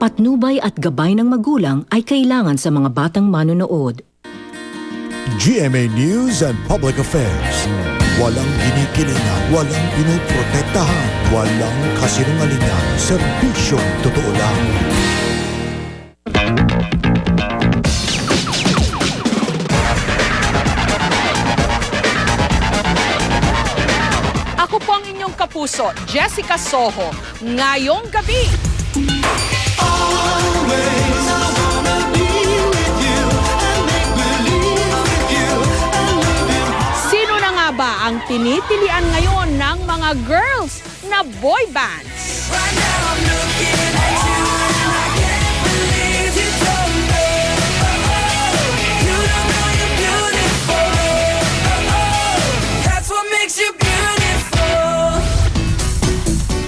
patnubay at gabay ng magulang ay kailangan sa mga batang manonood. GMA News and Public Affairs. Walang ginikilingan, walang pinoprotektahan, walang kasinungalingan, serbisyong totoo lang. Ako po ang inyong kapuso, Jessica Soho, ngayong gabi. Sino na nga ba ang tinitilian ngayon ng mga girls na boy bands?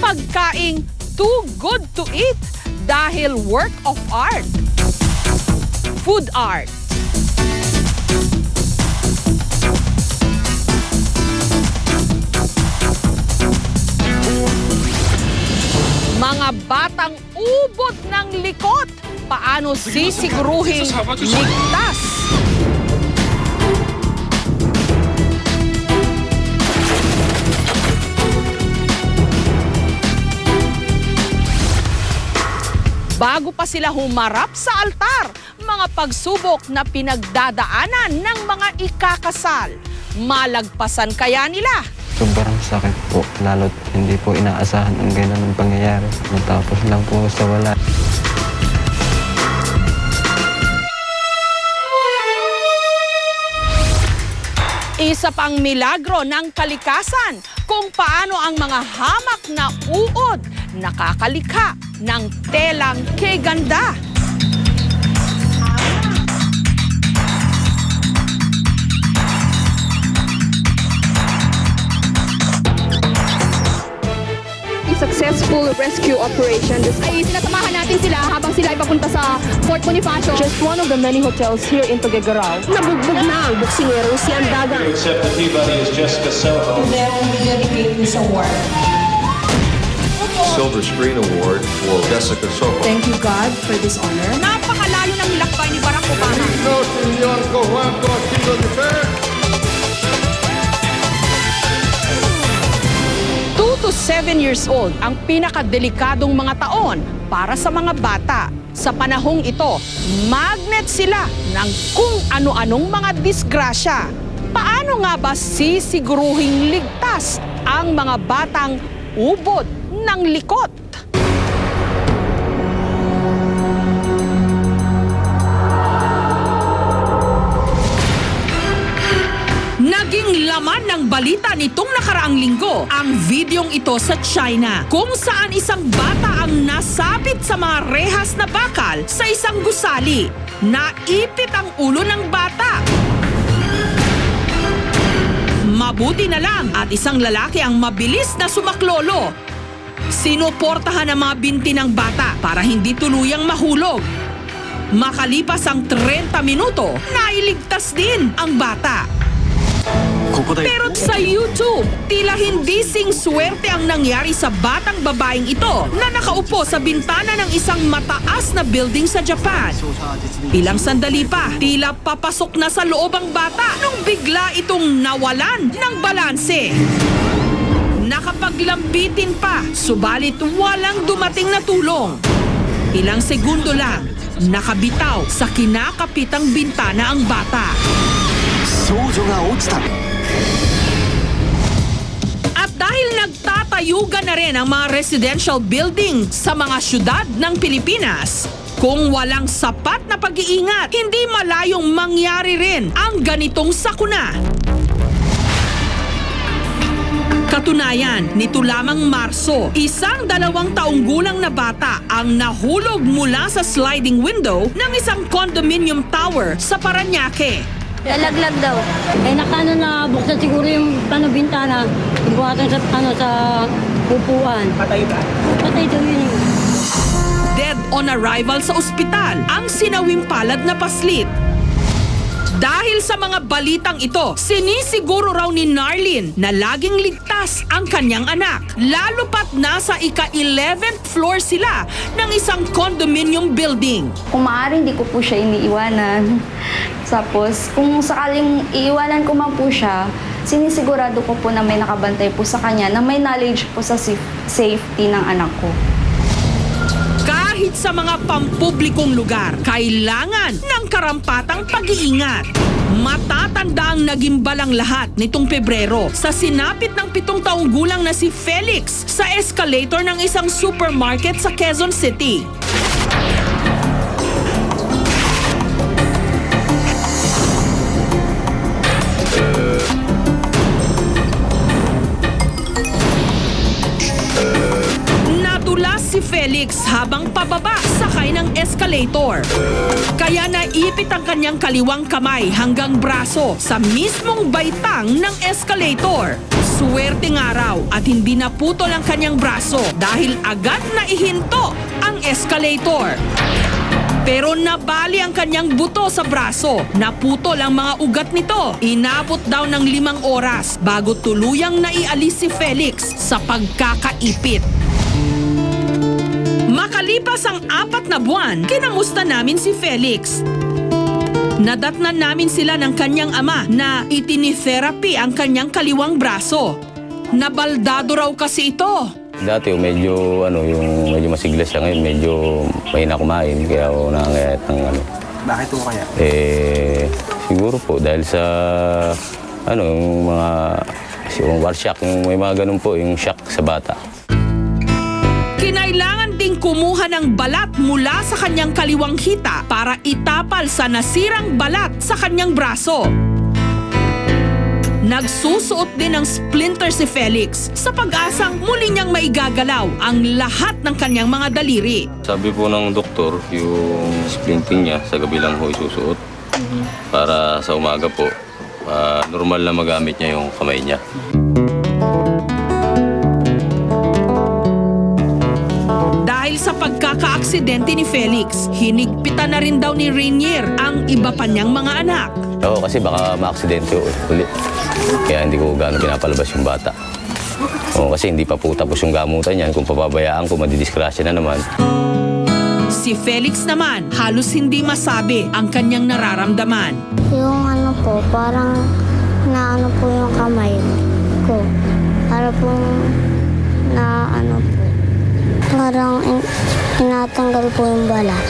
Pagkaing too good to eat dahil work of art. Food art. Mga batang ubod ng likot. Paano sisiguruhin ligtas? Bago pa sila humarap sa altar, mga pagsubok na pinagdadaanan ng mga ikakasal. Malagpasan kaya nila? Sobrang sakit po, lalo't hindi po inaasahan ang ganun pangyayari. Matapos lang po sa wala. Isa pang milagro ng kalikasan kung paano ang mga hamak na uod nakakalikha ng telang kay ganda. Successful rescue operation. Ay sinasamahan natin sila habang sila ay papunta sa Fort Bonifacio. Just one of the many hotels here in Tuguegarao. Nabugbog na ang buksingerong si Andaga. Accept the Peabody as Jessica Soho. Today I will be dedicating this award. Silver Screen Award for Jessica Soho. Thank you, God, for this honor. Napakalayo ng lakbay ni Barack Obama. 2 to 7 years old ang pinakadelikadong mga taon para sa mga bata. Sa panahong ito, magnet sila ng kung ano-anong mga disgrasya. Paano nga ba sisiguruhing ligtas ang mga batang ubod ng likot? Naging laman ng balita nitong nakaraang linggo ang videong ito sa China kung saan isang bata ang nasabit sa mga rehas na bakal sa isang gusali. Naipit ang ulo ng bata. Mabuti na lang at isang lalaki ang mabilis na sumaklolo. Sinuportahan ang mga binti ng bata para hindi tuluyang mahulog. Makalipas ang 30 minuto, nailigtas din ang bata. Pero sa YouTube, tila hindi swerte ang nangyari sa batang babaeng ito na nakaupo sa bintana ng isang mataas na building sa Japan. Ilang sandali pa, tila papasok na sa loob ang bata nung bigla itong nawalan ng balanse. Nakapaglambitin pa, subalit walang dumating na tulong. Ilang segundo lang, nakabitaw sa kinakapitang bintana ang bata. At dahil nagtatayugan na rin ang mga residential building sa mga syudad ng Pilipinas, kung walang sapat na pag-iingat, hindi malayong mangyari rin ang ganitong sakuna. Katunayan, nito lamang Marso, isang 2 taong gulang na bata ang nahulog mula sa sliding window ng isang condominium tower sa Parañaque. Lalaglag daw. Nakano na buksan siguro yung bintana. Buhatan sa upuan. Patay ba? Patay daw yun. Dead on arrival sa ospital ang sinawing palad na paslit. Dahil sa mga balitang ito, sinisiguro raw ni Narlin na laging ligtas ang kanyang anak. Lalo pat nasa ika-11th floor sila ng isang condominium building. Kung maaari, hindi ko po siya iniiwanan. Tapos, kung sakaling iiwanan ko man po siya, sinisigurado ko po na may nakabantay po sa kanya, na may knowledge po sa safety ng anak ko. Kahit sa mga pampublikong lugar, kailangan ng karampatang pag-iingat. Matatanda ang naging balang lahat nitong Pebrero sa sinapit ng 7 taong gulang na si Felix sa escalator ng isang supermarket sa Quezon City. Si Felix habang pababa sakay ng escalator. Kaya naipit ang kanyang kaliwang kamay hanggang braso sa mismong baitang ng escalator. Swerteng araw at hindi naputol ang kanyang braso dahil agad na ihinto ang escalator. Pero nabali ang kanyang buto sa braso. Naputol ang mga ugat nito. Inabot daw ng 5 oras bago tuluyang naialis si Felix sa pagkakaipit. Makalipas ang 4 na buwan, kinamusta namin si Felix. Nadatnan namin sila ng kanyang ama na itinitherapy ang kanyang kaliwang braso. Nabaldado raw kasi ito. Dati medyo medyo masigla siya, ngayon medyo mahina kumain kaya ako nangangayat ng Bakit po kaya? Siguro po dahil sa yung mga war shock, may mga ganun po, yung shock sa bata. Kinailangan ding kumuha ng balat mula sa kanyang kaliwang hita para itapal sa nasirang balat sa kanyang braso. Nagsusuot din ng splinter si Felix sa pag-asang muli niyang maigagalaw ang lahat ng kanyang mga daliri. Sabi po ng doktor, yung splinting niya sa gabi lang ho isusuot para sa umaga po, normal na magamit niya yung kamay niya. Dahil sa pagkakaaksidente ni Felix, hinigpitan na rin daw ni Rainier ang iba pa niyang mga anak. Oo, kasi baka ma-aksidente ulit. Kaya hindi ko gaano pinapalabas yung bata. Oo, kasi hindi pa po tapos yung gamutan niyan. Kung papabayaan ko, madidiskrasya na naman. Si Felix naman, halos hindi masabi ang kanyang nararamdaman. Yung po, parang naano po yung kamay ko. Para po po. Parang tinatanggal po yung balat.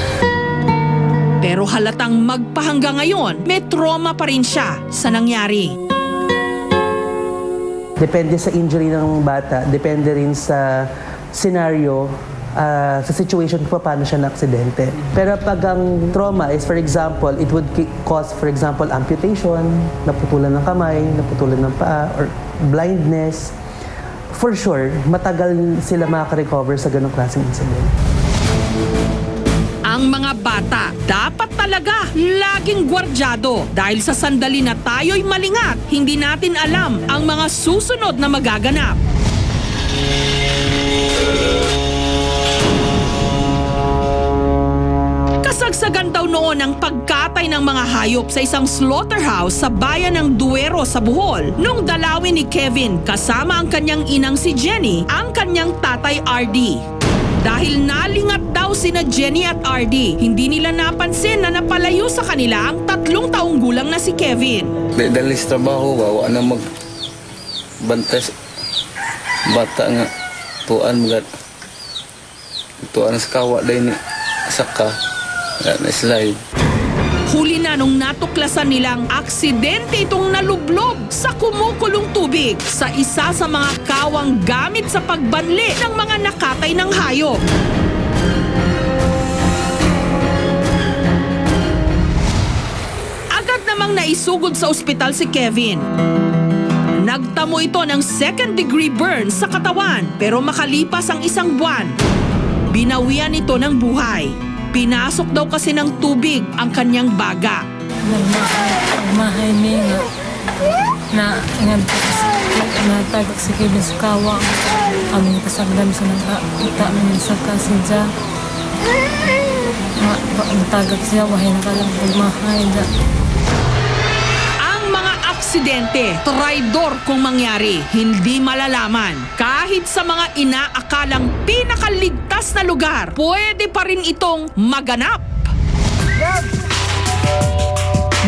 Pero halatang magpahanggang ngayon, may trauma pa rin siya sa nangyari. Depende sa injury ng bata, depende rin sa scenario, sa situation kung paano siya na-aksidente. Pero pag ang trauma is, for example, it would cause, for example, amputation, naputulan ng kamay, naputulan ng paa, or blindness. For sure, matagal sila makaka-recover sa ganong klaseng incident. Ang mga bata dapat talaga laging gwardyado dahil sa sandali na tayo'y malingat, hindi natin alam ang mga susunod na magaganap. Kasagsagan daw noon ang pagkatay ng mga hayop sa isang slaughterhouse sa bayan ng Duero sa Bohol nung dalawin ni Kevin kasama ang kanyang inang si Jenny ang kanyang tatay RD. Dahil nalingat daw sina Jenny at RD, hindi nila napansin na napalayo sa kanila ang 3 taong gulang na si Kevin. Dahil sa trabaho, wawa na magbantas. Bata nga, tuan mga tuan sa kawa dahil ni saka na slide. Huli na nung natuklasan nilang aksidente itong nalublob sa kumukulong tubig sa isa sa mga kawang gamit sa pagbanli ng mga nakatay ng hayop. Agad namang naisugod sa ospital si Kevin. Nagtamo ito ng 2nd-degree burn sa katawan pero makalipas ang 1 buwan, binawian ito ng buhay. Pinasok daw kasi ng tubig ang kanyang baga. Mahay nga na natagak si Kevin sa kawang. Aming pasagdam sa nagkita namin sa kasidya. Natagak siya, wahay na ka lang pagmahay. aksidente, traidor kung mangyari, hindi malalaman. Kahit sa mga inaakalang pinakaligtas na lugar, pwede pa rin itong maganap.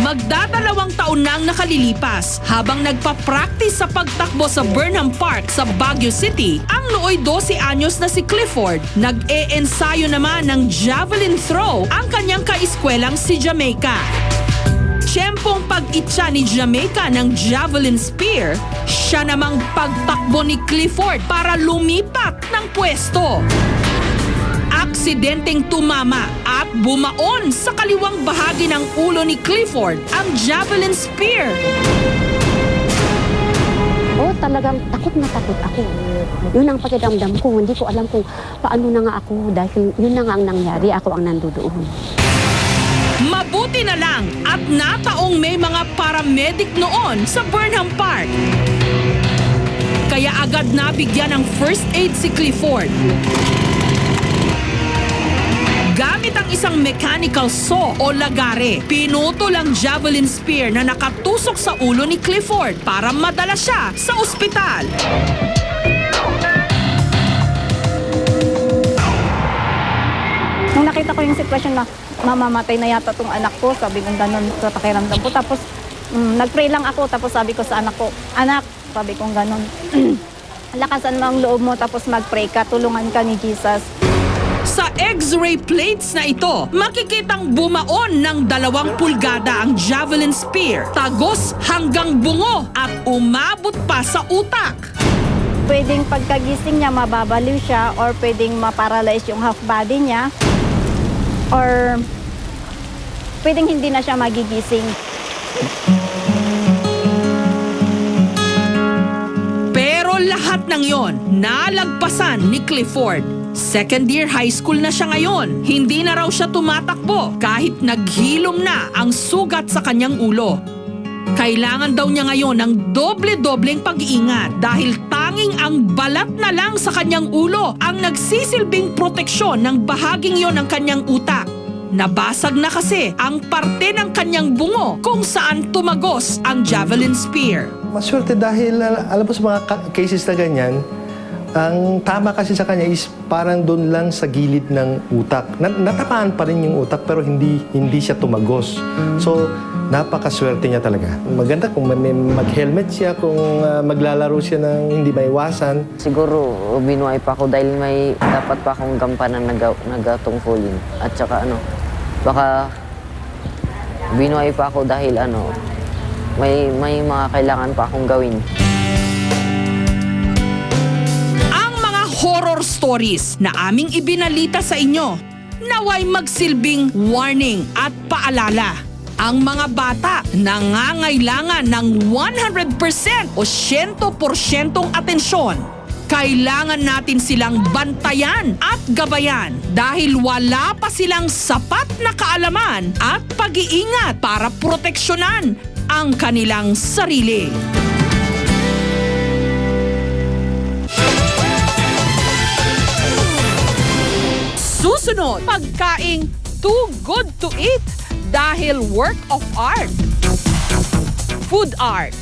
Magdadalawang taon nang nakalilipas habang nagpa-practice sa pagtakbo sa Burnham Park sa Baguio City, ang nooy 12 anyos na si Clifford nag-e-ensayo naman ng javelin throw ang kanyang kaeskwelang si Jamaica. Siyempong pag-itsa ni Jamaica ng javelin spear, siya namang pagtakbo ni Clifford para lumipat ng pwesto. Aksidenteng tumama at bumaon sa kaliwang bahagi ng ulo ni Clifford ang javelin spear. Oh, talagang takot na takot ako. Yun ang pakiramdam ko. Hindi ko alam kung paano na nga ako dahil yun na nga ang nangyari. Ako ang nandoon. Mabuti na lang at nataong may mga paramedic noon sa Burnham Park. Kaya agad nabigyan ng first aid si Clifford. Gamit ang isang mechanical saw o lagare, pinutol ang javelin spear na nakatusok sa ulo ni Clifford para madala siya sa ospital. Nung nakita ko yung sitwasyon na mamamatay na yata tong anak ko, sabi kong ganun sa pakiramdam ko. Tapos nag-pray lang ako, tapos sabi ko sa anak ko, anak, sabi kong ganun, lakasan mo ang loob mo, tapos mag-pray ka, tulungan ka ni Jesus. Sa X-ray plates na ito, makikitang bumaon ng 2 pulgada ang javelin spear, tagos hanggang bungo at umabot pa sa utak. Pwedeng pagkagising niya mababaliw siya or pwedeng maparalyze yung half body niya or pwedeng hindi na siya magigising. Pero lahat ng yon nalagpasan ni Clifford. Second year high school na siya ngayon. Hindi na raw siya tumatakbo kahit naghilom na ang sugat sa kanyang ulo. Kailangan daw niya ngayon ng doble-dobleng pag-iingat dahil tanging ang balat na lang sa kanyang ulo ang nagsisilbing proteksyon ng bahaging yon ng kanyang utak. Nabasag na kasi ang parte ng kanyang bungo kung saan tumagos ang javelin spear. Maswerte dahil alam mo sa mga cases na ganyan, ang tama kasi sa kanya is parang doon lang sa gilid ng utak. Natapaan pa rin yung utak pero hindi siya tumagos. So, napakaswerte niya talaga. Maganda kung may mag-helmet siya, kung maglalaro siya ng hindi maiwasan. Siguro, binuhay pa ako dahil may dapat pa akong gampanan na gatungkulin. At saka baka binuhay pa ako dahil may mga kailangan pa akong gawin. Horror stories na aming ibinalita sa inyo naway magsilbing warning at paalala. Ang mga bata nangangailangan ng 100% o 100% atensyon. Kailangan natin silang bantayan at gabayan dahil wala pa silang sapat na kaalaman at pag-iingat para proteksyonan ang kanilang sarili. Susunod, pagkaing too good to eat dahil work of art. Food art.